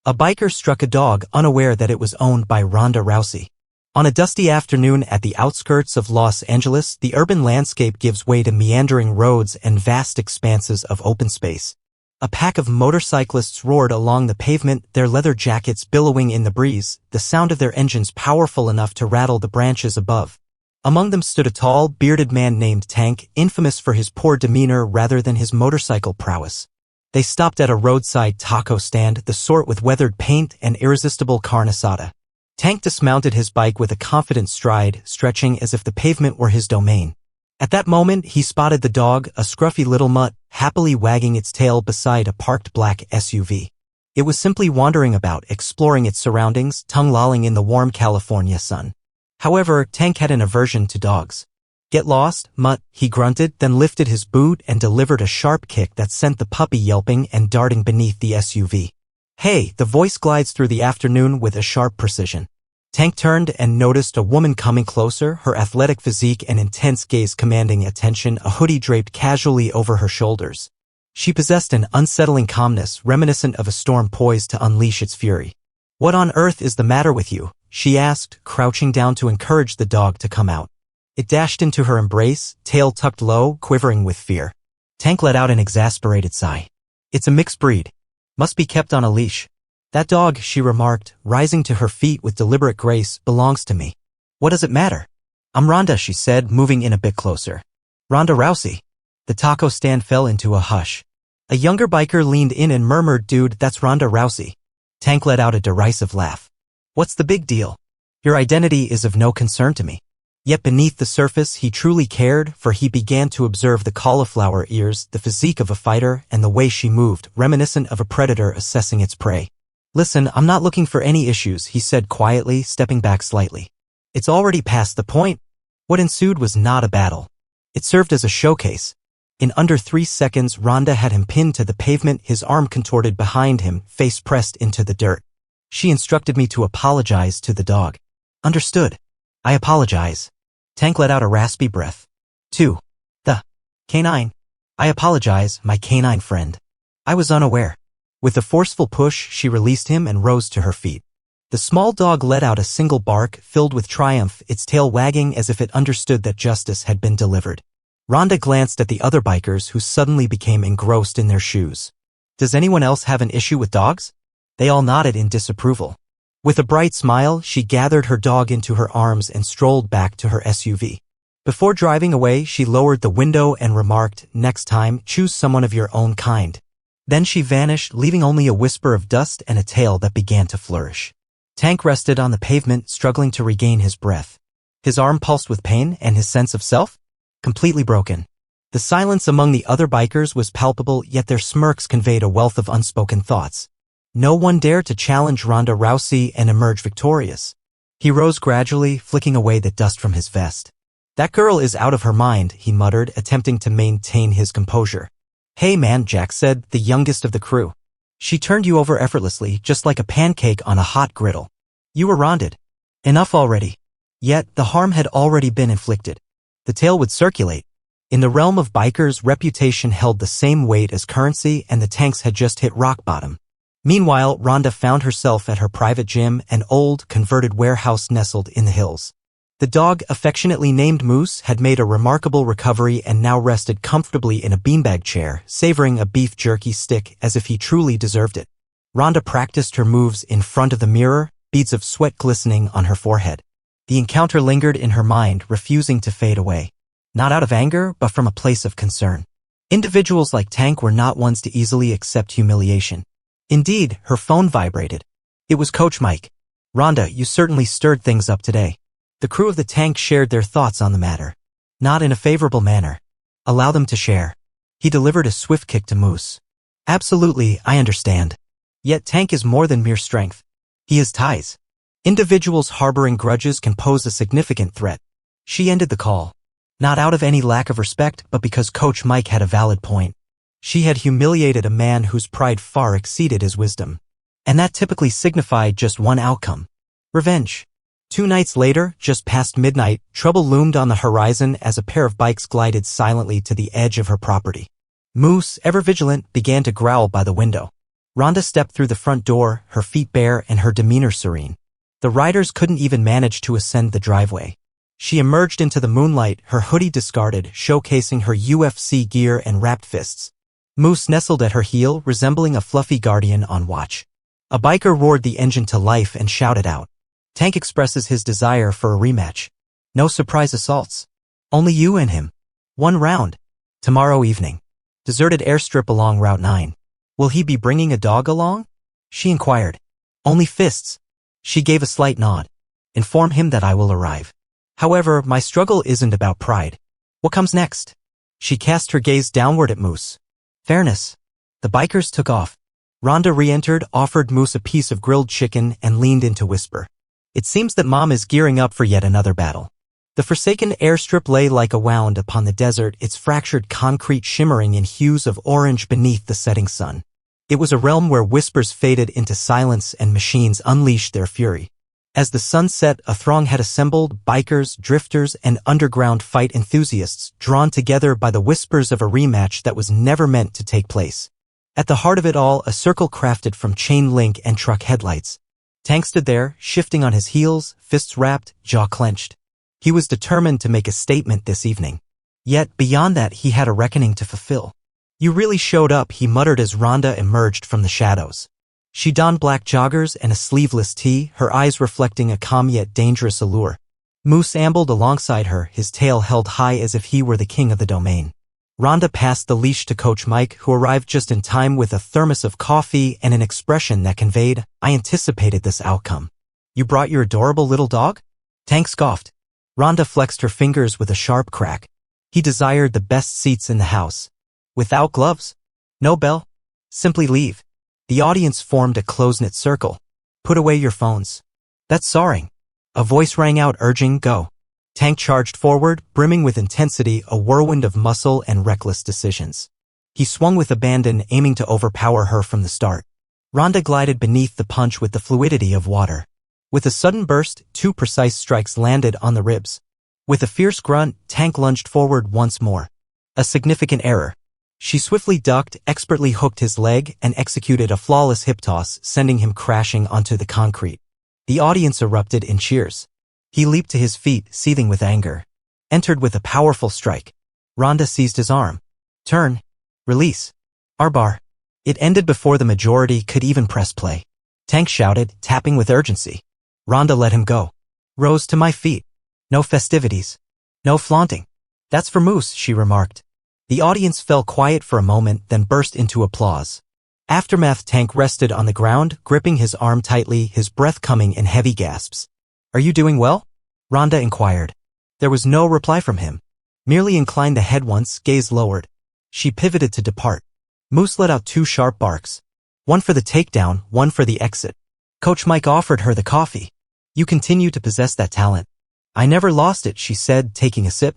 A biker struck a dog unaware that it was owned by Ronda Rousey. On a dusty afternoon at the outskirts of Los Angeles, the urban landscape gives way to meandering roads and vast expanses of open space. A pack of motorcyclists roared along the pavement, their leather jackets billowing in the breeze, the sound of their engines powerful enough to rattle the branches above. Among them stood a tall, bearded man named Tank, infamous for his poor demeanor rather than his motorcycle prowess. They stopped at a roadside taco stand, the sort with weathered paint and irresistible carne asada. Tank dismounted his bike with a confident stride, stretching as if the pavement were his domain. At that moment, he spotted the dog, a scruffy little mutt, happily wagging its tail beside a parked black SUV. It was simply wandering about, exploring its surroundings, tongue lolling in the warm California sun. However, Tank had an aversion to dogs. "Get lost, mutt," he grunted, then lifted his boot and delivered a sharp kick that sent the puppy yelping and darting beneath the SUV. "Hey," the voice glides through the afternoon with a sharp precision. Tank turned and noticed a woman coming closer, her athletic physique and intense gaze commanding attention, a hoodie draped casually over her shoulders. She possessed an unsettling calmness, reminiscent of a storm poised to unleash its fury. "What on earth is the matter with you?" she asked, crouching down to encourage the dog to come out. It dashed into her embrace, tail tucked low, quivering with fear. Tank let out an exasperated sigh. "It's a mixed breed. Must be kept on a leash." "That dog," she remarked, rising to her feet with deliberate grace, "belongs to me." "What does it matter?" "I'm Ronda," she said, moving in a bit closer. "Ronda Rousey." The taco stand fell into a hush. A younger biker leaned in and murmured, "Dude, that's Ronda Rousey." Tank let out a derisive laugh. "What's the big deal? Your identity is of no concern to me." Yet beneath the surface he truly cared, for he began to observe the cauliflower ears, the physique of a fighter, and the way she moved, reminiscent of a predator assessing its prey. "Listen, I'm not looking for any issues," he said quietly, stepping back slightly. "It's already past the point." What ensued was not a battle. It served as a showcase. In under 3 seconds, Ronda had him pinned to the pavement, his arm contorted behind him, face pressed into the dirt. "She instructed me to apologize to the dog." "Understood. I apologize." Tank let out a raspy breath. "To the canine. I apologize, my canine friend. I was unaware." With a forceful push, she released him and rose to her feet. The small dog let out a single bark, filled with triumph, its tail wagging as if it understood that justice had been delivered. Ronda glanced at the other bikers who suddenly became engrossed in their shoes. "Does anyone else have an issue with dogs?" They all nodded in disapproval. With a bright smile, she gathered her dog into her arms and strolled back to her SUV. Before driving away, she lowered the window and remarked, "Next time, choose someone of your own kind." Then she vanished, leaving only a whisper of dust and a tail that began to flourish. Tank rested on the pavement, struggling to regain his breath. His arm pulsed with pain, and his sense of self? Completely broken. The silence among the other bikers was palpable, yet their smirks conveyed a wealth of unspoken thoughts. No one dared to challenge Ronda Rousey and emerge victorious. He rose gradually, flicking away the dust from his vest. "That girl is out of her mind," he muttered, attempting to maintain his composure. "Hey man," Jack said, the youngest of the crew. "She turned you over effortlessly, just like a pancake on a hot griddle. You were ronded. Enough already." Yet, the harm had already been inflicted. The tale would circulate. In the realm of bikers, reputation held the same weight as currency, and the Tanks had just hit rock bottom. Meanwhile, Ronda found herself at her private gym, an old, converted warehouse nestled in the hills. The dog, affectionately named Moose, had made a remarkable recovery and now rested comfortably in a beanbag chair, savoring a beef jerky stick as if he truly deserved it. Ronda practiced her moves in front of the mirror, beads of sweat glistening on her forehead. The encounter lingered in her mind, refusing to fade away. Not out of anger, but from a place of concern. Individuals like Tank were not ones to easily accept humiliation. Indeed, her phone vibrated. It was Coach Mike. "Ronda, you certainly stirred things up today." The crew of the Tank shared their thoughts on the matter. Not in a favorable manner. "Allow them to share." He delivered a swift kick to Moose. "Absolutely, I understand. Yet Tank is more than mere strength. He has ties. Individuals harboring grudges can pose a significant threat." She ended the call. Not out of any lack of respect, but because Coach Mike had a valid point. She had humiliated a man whose pride far exceeded his wisdom. And that typically signified just one outcome. Revenge. 2 nights later, just past midnight, trouble loomed on the horizon as a pair of bikes glided silently to the edge of her property. Moose, ever vigilant, began to growl by the window. Ronda stepped through the front door, her feet bare and her demeanor serene. The riders couldn't even manage to ascend the driveway. She emerged into the moonlight, her hoodie discarded, showcasing her UFC gear and wrapped fists. Moose nestled at her heel, resembling a fluffy guardian on watch. A biker roared the engine to life and shouted out. Tank expresses his desire for a rematch. No surprise assaults. Only you and him. 1 round. Tomorrow evening. Deserted airstrip along Route 9. Will he be bringing a dog along? She inquired. Only fists. She gave a slight nod. Inform him that I will arrive. However, my struggle isn't about pride. What comes next? She cast her gaze downward at Moose. Fairness. The bikers took off. Ronda re-entered, offered Moose a piece of grilled chicken, and leaned in to whisper. It seems that Mom is gearing up for yet another battle. The forsaken airstrip lay like a wound upon the desert, its fractured concrete shimmering in hues of orange beneath the setting sun. It was a realm where whispers faded into silence and machines unleashed their fury. As the sun set, a throng had assembled, bikers, drifters, and underground fight enthusiasts, drawn together by the whispers of a rematch that was never meant to take place. At the heart of it all, a circle crafted from chain link and truck headlights. Tank stood there, shifting on his heels, fists wrapped, jaw clenched. He was determined to make a statement this evening. Yet, beyond that, he had a reckoning to fulfill. You really showed up, he muttered as Ronda emerged from the shadows. She donned black joggers and a sleeveless tee, her eyes reflecting a calm yet dangerous allure. Moose ambled alongside her, his tail held high as if he were the king of the domain. Ronda passed the leash to Coach Mike, who arrived just in time with a thermos of coffee and an expression that conveyed, I anticipated this outcome. You brought your adorable little dog? Tank scoffed. Ronda flexed her fingers with a sharp crack. He desired the best seats in the house. Without gloves? No bell? Simply leave. The audience formed a close-knit circle. Put away your phones. That's soaring. A voice rang out urging, go. Tank charged forward, brimming with intensity, a whirlwind of muscle and reckless decisions. He swung with abandon, aiming to overpower her from the start. Ronda glided beneath the punch with the fluidity of water. With a sudden burst, 2 precise strikes landed on the ribs. With a fierce grunt, Tank lunged forward once more. A significant error. She swiftly ducked, expertly hooked his leg, and executed a flawless hip toss, sending him crashing onto the concrete. The audience erupted in cheers. He leaped to his feet, seething with anger. Entered with a powerful strike. Ronda seized his arm. Turn. Release. Arbar. It ended before the majority could even press play. Tank shouted, tapping with urgency. Ronda let him go. Rose to my feet. No festivities. No flaunting. That's for Moose, she remarked. The audience fell quiet for a moment, then burst into applause. Aftermath. Tank rested on the ground, gripping his arm tightly, his breath coming in heavy gasps. Are you doing well? Ronda inquired. There was no reply from him. Merely inclined the head once, gaze lowered. She pivoted to depart. Moose let out 2 sharp barks. One for the takedown, one for the exit. Coach Mike offered her the coffee. You continue to possess that talent. I never lost it, she said, taking a sip.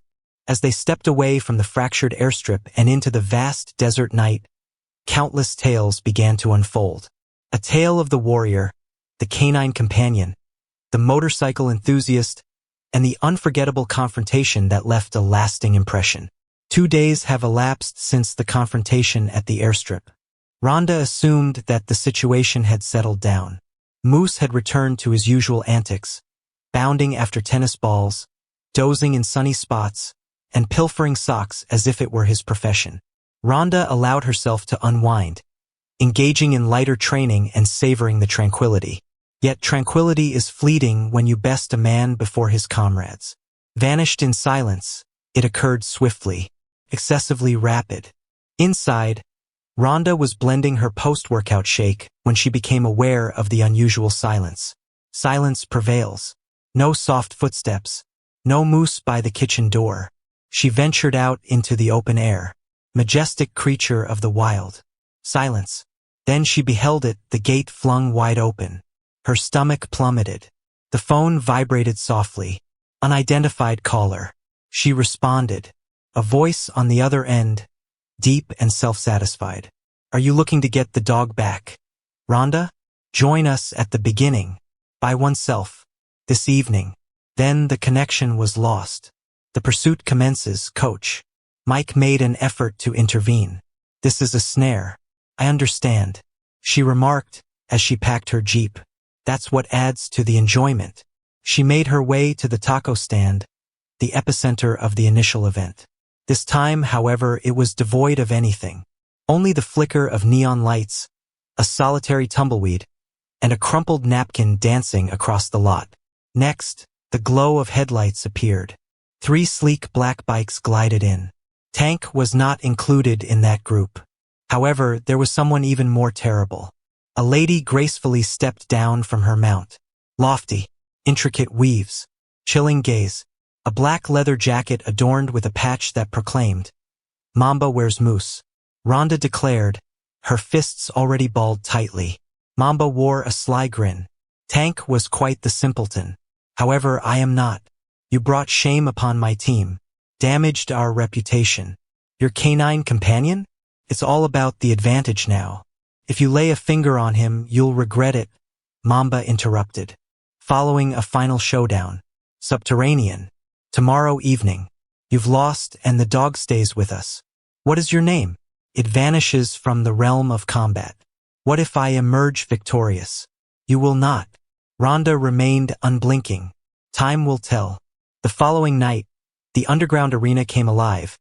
As they stepped away from the fractured airstrip and into the vast desert night, countless tales began to unfold. A tale of the warrior, the canine companion, the motorcycle enthusiast, and the unforgettable confrontation that left a lasting impression. 2 days have elapsed since the confrontation at the airstrip. Ronda assumed that the situation had settled down. Moose had returned to his usual antics, bounding after tennis balls, dozing in sunny spots, and pilfering socks as if it were his profession. Ronda allowed herself to unwind, engaging in lighter training and savoring the tranquility. Yet tranquility is fleeting when you best a man before his comrades. Vanished in silence, it occurred swiftly, excessively rapid. Inside, Ronda was blending her post-workout shake when she became aware of the unusual silence. Silence prevails. No soft footsteps. No Moose by the kitchen door. She ventured out into the open air, majestic creature of the wild. Silence. Then she beheld it, the gate flung wide open. Her stomach plummeted. The phone vibrated softly. Unidentified caller. She responded. A voice on the other end, deep and self-satisfied. Are you looking to get the dog back? Ronda? Join us at the beginning. By oneself. This evening. Then the connection was lost. The pursuit commences, Coach. Mike made an effort to intervene. This is a snare. I understand. she remarked as she packed her Jeep. That's what adds to the enjoyment. She made her way to the taco stand, the epicenter of the initial event. This time, however, it was devoid of anything. Only the flicker of neon lights, a solitary tumbleweed, and a crumpled napkin dancing across the lot. Next, the glow of headlights appeared. 3 sleek black bikes glided in. Tank was not included in that group. However, there was someone even more terrible. A lady gracefully stepped down from her mount. Lofty, intricate weaves, chilling gaze, a black leather jacket adorned with a patch that proclaimed, "Mamba wears moose." Ronda declared, her fists already balled tightly. Mamba wore a sly grin. Tank was quite the simpleton. However, I am not. You brought shame upon my team, damaged our reputation. Your canine companion? It's all about the advantage now. If you lay a finger on him, you'll regret it, Mamba interrupted. Following a final showdown. Subterranean. Tomorrow evening. You've lost and the dog stays with us. What is your name? It vanishes from the realm of combat. What if I emerge victorious? You will not. Ronda remained unblinking. Time will tell. The following night, the underground arena came alive,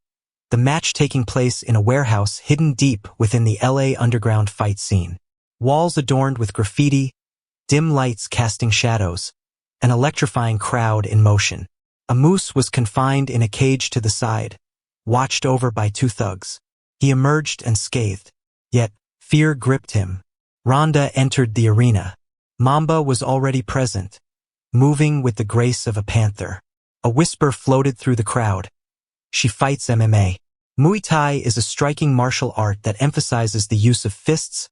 the match taking place in a warehouse hidden deep within the LA underground fight scene. Walls adorned with graffiti, dim lights casting shadows, an electrifying crowd in motion. A moose was confined in a cage to the side, watched over by 2 thugs. He emerged unscathed, yet fear gripped him. Ronda entered the arena. Mamba was already present, moving with the grace of a panther. A whisper floated through the crowd. She fights MMA. Muay Thai is a striking martial art that emphasizes the use of fists,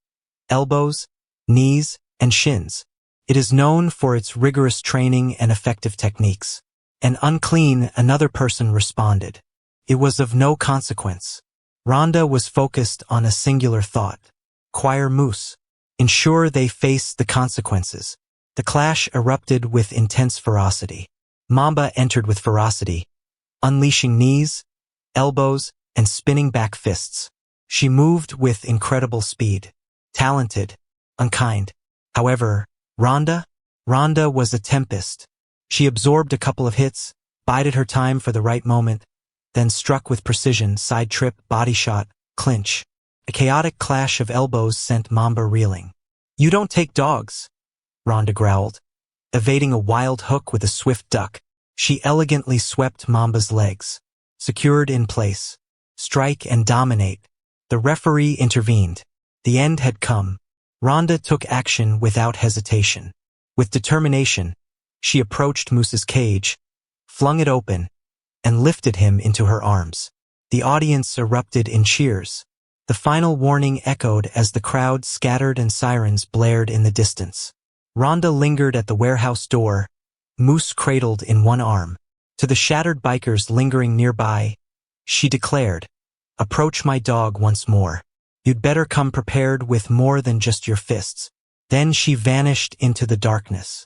elbows, knees, and shins. It is known for its rigorous training and effective techniques. And unclean, another person responded. It was of no consequence. Ronda was focused on a singular thought. Acquire moose. Ensure they face the consequences. The clash erupted with intense ferocity. Mamba entered with ferocity, unleashing knees, elbows, and spinning back fists. She moved with incredible speed. Talented, unkind. However, Ronda was a tempest. She absorbed a couple of hits, bided her time for the right moment, then struck with precision, side trip, body shot, clinch. A chaotic clash of elbows sent Mamba reeling. You don't take dogs, Ronda growled. Evading a wild hook with a swift duck, she elegantly swept Mamba's legs. Secured in place. Strike and dominate. The referee intervened. The end had come. Ronda took action without hesitation. With determination, she approached Moose's cage, flung it open, and lifted him into her arms. The audience erupted in cheers. The final warning echoed as the crowd scattered and sirens blared in the distance. Ronda lingered at the warehouse door, Moose cradled in one arm. To the shattered bikers lingering nearby, she declared, "Approach my dog once more. You'd better come prepared with more than just your fists." Then she vanished into the darkness.